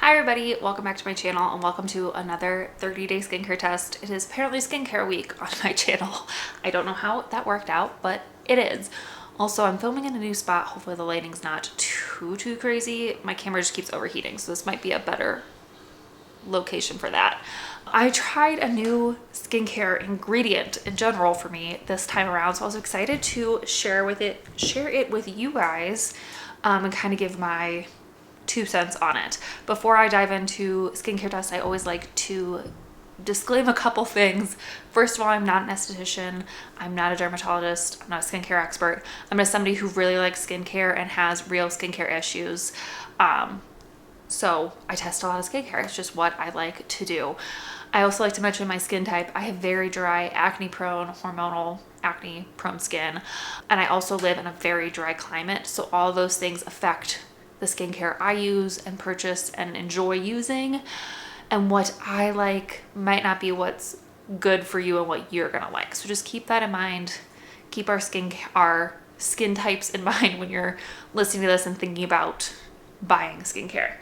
Hi everybody, welcome back to my channel and welcome to another 30-day skincare test. It is apparently skincare week on my channel. I don't know how that worked out, but it is. Also, I'm filming in a new spot. Hopefully the lighting's not too crazy. My camera just keeps overheating, so this might be a better location for that. I tried a new skincare ingredient in general for me this time around, so I was excited to share it with you guys and kind of give my 2 cents on it. Before I dive into skincare tests, I always like to disclaim a couple things. First of all, I'm not an esthetician, I'm not a dermatologist, I'm not a skincare expert. I'm just somebody who really likes skincare and has real skincare issues. So I test a lot of skincare. It's just what I like to do. I also like to mention my skin type. I have very dry, acne-prone, hormonal acne-prone skin, and I also live in a very dry climate, so all those things affect the skincare I use and purchase and enjoy using, and what I like might not be what's good for you and what you're gonna like. So just keep that in mind. Keep our skin types in mind when you're listening to this and thinking about buying skincare.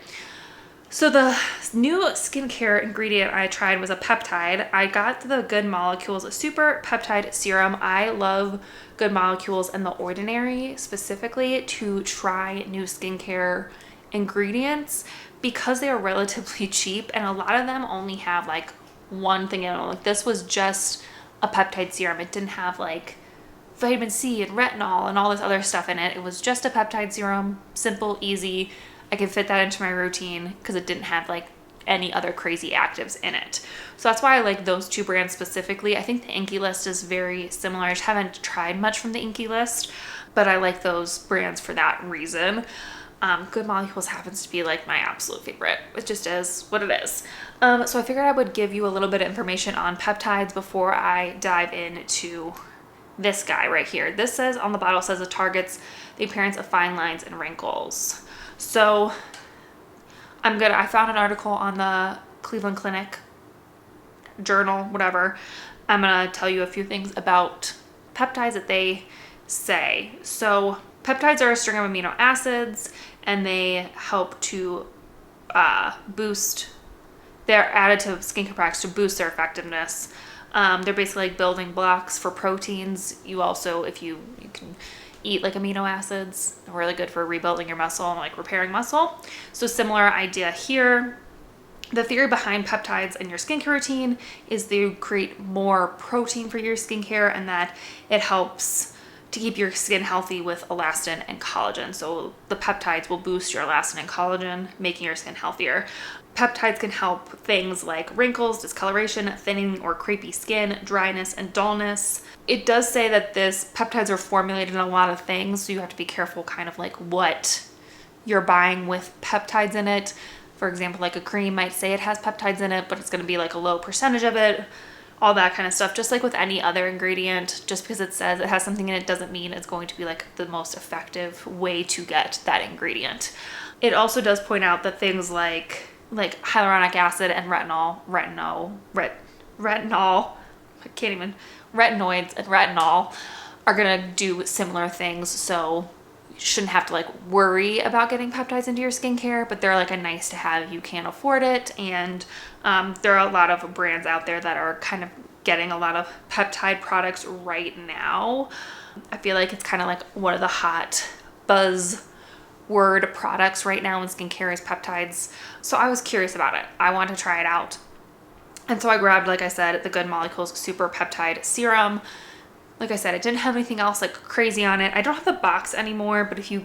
So the new skincare ingredient I tried was a peptide. I got the Good Molecules Super Peptide Serum. I love Good Molecules and The Ordinary specifically to try new skincare ingredients because they are relatively cheap, and a lot of them only have like one thing in it. Like this was just a peptide serum. It didn't have like vitamin C and retinol and all this other stuff in it. It was just a peptide serum, simple, easy. I could fit that into my routine because it didn't have like any other crazy actives in it. So that's why I like those two brands specifically. I think the Inkey List is very similar. I just haven't tried much from the Inkey List, but I like those brands for that reason. Good Molecules happens to be like my absolute favorite. It just is what it is. So I figured I would give you a little bit of information on peptides before I dive into this guy right here. This says on the bottle, says it targets the appearance of fine lines and wrinkles. So I found an article on the Cleveland Clinic journal, whatever. I'm gonna tell you a few things about peptides that they say. So peptides are a string of amino acids, and they help to boost their additive skincare products to boost their effectiveness. They're basically like building blocks for proteins. You also, if you can eat like amino acids, they're really good for rebuilding your muscle and like repairing muscle. So similar idea here. The theory behind peptides in your skincare routine is they create more protein for your skincare, and that it helps to keep your skin healthy with elastin and collagen. So the peptides will boost your elastin and collagen, making your skin healthier. Peptides can help things like wrinkles, discoloration, thinning or crepey skin, dryness, and dullness. It does say that this peptides are formulated in a lot of things, so you have to be careful kind of like what you're buying with peptides in it. For example, like a cream might say it has peptides in it, but it's going to be like a low percentage of it, all that kind of stuff. Just like with any other ingredient, just because it says it has something in it doesn't mean it's going to be like the most effective way to get that ingredient. It also does point out that things like hyaluronic acid and retinoids and retinol are gonna do similar things, so you shouldn't have to like worry about getting peptides into your skincare, but they're like a nice to have if you can't afford it. And there are a lot of brands out there that are kind of getting a lot of peptide products right now. I feel like it's kind of like one of the hot buzzword products right now in skincare is peptides. So I was curious about it. I wanted to try it out. And so I grabbed, like I said, the Good Molecules Super Peptide Serum. Like I said, it didn't have anything else like crazy on it. I don't have the box anymore, but if you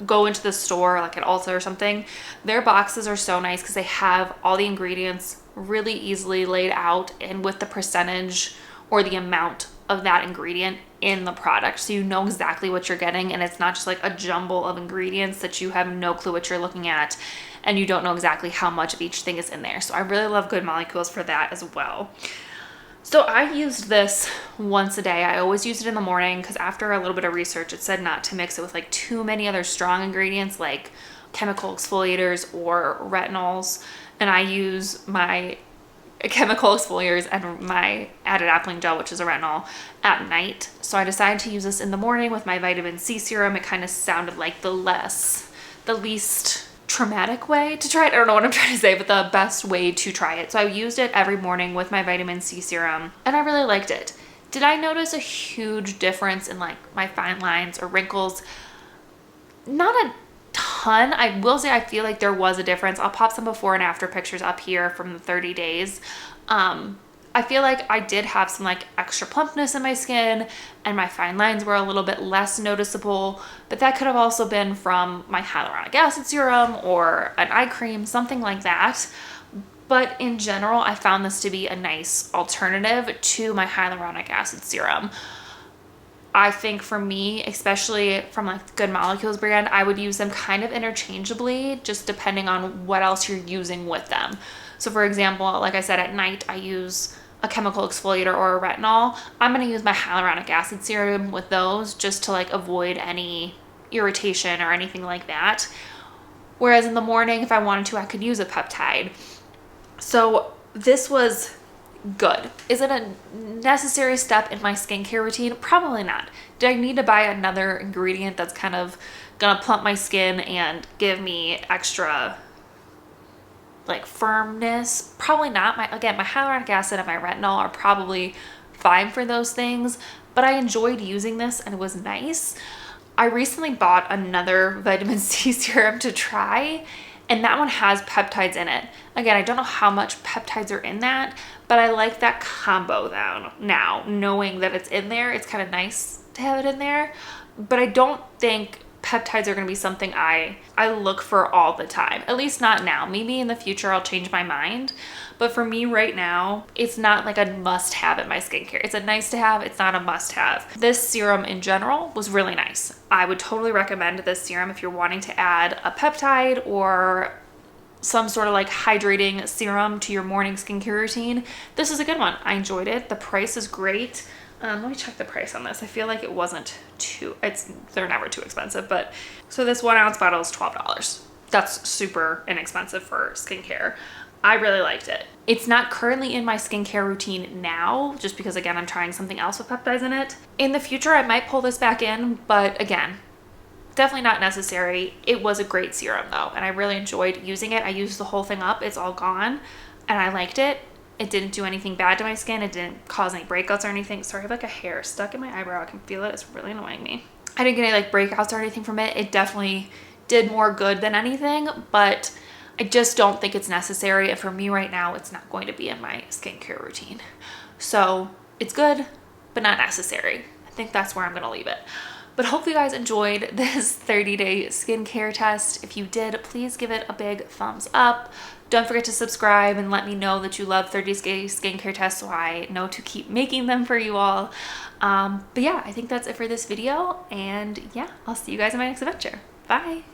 go into the store like at Ulta or something, their boxes are so nice because they have all the ingredients really easily laid out and with the percentage or the amount of that ingredient in the product, so you know exactly what you're getting, and it's not just like a jumble of ingredients that you have no clue what you're looking at and you don't know exactly how much of each thing is in there. So I really love Good Molecules for that as well. So I used this once a day. I always use it in the morning because after a little bit of research, it said not to mix it with like too many other strong ingredients like chemical exfoliators or retinols. And I use my chemical exfoliators and my added appling gel, which is a retinol, at night. So I decided to use this in the morning with my vitamin C serum. It kind of sounded like the least traumatic way to try it. I don't know what I'm trying to say, but the best way to try it. So I used it every morning with my vitamin C serum and I really liked it. Did I notice a huge difference in like my fine lines or wrinkles? Not a ton. I will say I feel like there was a difference. I'll pop some before and after pictures up here from the 30 days. I feel like I did have some like extra plumpness in my skin and my fine lines were a little bit less noticeable, but that could have also been from my hyaluronic acid serum or an eye cream, something like that. But in general, I found this to be a nice alternative to my hyaluronic acid serum. I think for me, especially from like the Good Molecules brand, I would use them kind of interchangeably, just depending on what else you're using with them. So for example, like I said, at night, I use a chemical exfoliator or a retinol. I'm going to use my hyaluronic acid serum with those just to like avoid any irritation or anything like that. Whereas in the morning, if I wanted to, I could use a peptide. So this was good. Is it a necessary step in my skincare routine? Probably not. Do I need to buy another ingredient that's kind of gonna plump my skin and give me extra like firmness? Probably not. My hyaluronic acid and my retinol are probably fine for those things, but I enjoyed using this and it was nice. I recently bought another vitamin C serum to try, and that one has peptides in it. Again, I don't know how much peptides are in that, but I like that combo now, knowing that it's in there. It's kind of nice to have it in there, but I don't think peptides are going to be something I look for all the time, at least not now. Maybe in the future I'll change my mind, but for me right now, it's not like a must have in my skincare. It's a nice to have, it's not a must have. This serum in general was really nice. I would totally recommend this serum if you're wanting to add a peptide or some sort of like hydrating serum to your morning skincare routine. This is a good one. I enjoyed it. The price is great. Let me check the price on this. I feel like it wasn't they're never too expensive, but so this 1 ounce bottle is $12. That's super inexpensive for skincare. I really liked it. It's not currently in my skincare routine now, just because again, I'm trying something else with peptides in it. In the future, I might pull this back in, but again, definitely not necessary. It was a great serum though, and I really enjoyed using it. I used the whole thing up, it's all gone, and I liked it. It didn't do anything bad to my skin. It didn't cause any breakouts or anything. Sorry, I have like a hair stuck in my eyebrow. I can feel it. It's really annoying me. I didn't get any like breakouts or anything from it. It definitely did more good than anything, but I just don't think it's necessary. And for me right now, it's not going to be in my skincare routine. So it's good, but not necessary. I think that's where I'm going to leave it. But hope you guys enjoyed this 30-day skincare test. If you did, please give it a big thumbs up. Don't forget to subscribe and let me know that you love 30-day skincare tests so I know to keep making them for you all. But yeah, I think that's it for this video. And yeah, I'll see you guys in my next adventure. Bye.